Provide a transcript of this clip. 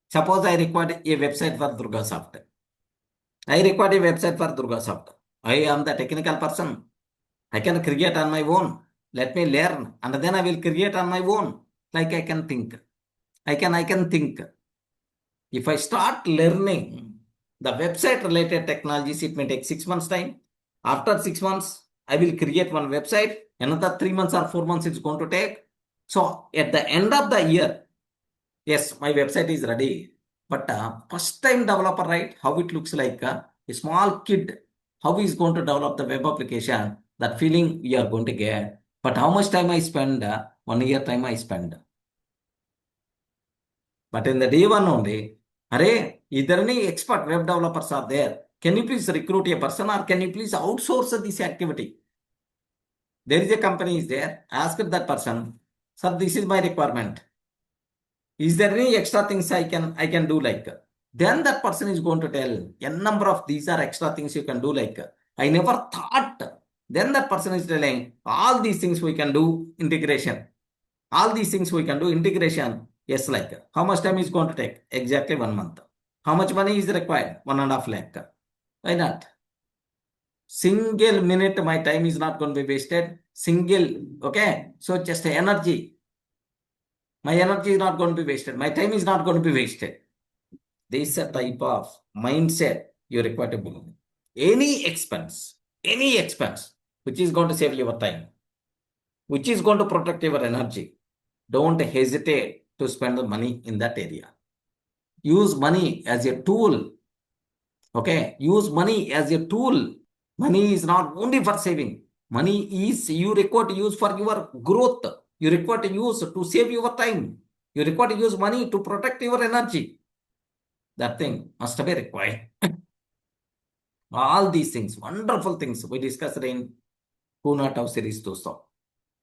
Suppose I required a website for DurgaSoft. I required a website for DurgaSoft. I am the technical person. I can create on my own. Let me learn, and then I will create on my own. Like I can think. I can think. If I start learning the website related technologies, it may take 6 months time. After 6 months, I will create one website. Another 3 months or 4 months it's going to take. So at the end of the year, yes, my website is ready. But first time developer, right? How it looks like a small kid, how he is going to develop the web application, that feeling we are going to get. But how much time I spend? 1 year time I spend. But in the day one only, Array, is there any expert web developers are there? Can you please recruit a person or can you please outsource this activity? There is a company is there. Ask that person, sir, this is my requirement. Is there any extra things I can do like? Then that person is going to tell n number of these are extra things you can do like. I never thought. Then that person is telling all these things we can do integration. All these things we can do integration. Yes, like how much time is going to take? Exactly 1 month. How much money is required? 1.5 lakh. Why not? Single minute my time is not going to be wasted. Single, okay? So just energy. My energy is not going to be wasted. My time is not going to be wasted. This is a type of mindset you require to build. Any expense, which is going to save your time, which is going to protect your energy, don't hesitate to spend the money in that area. Use money as a tool. Okay, use money as a tool. Money is not only for saving. Money is you require to use for your growth. You require to use to save your time. You require to use money to protect your energy. That thing must be required. All these things, wonderful things we discussed in Who Not How series dosto.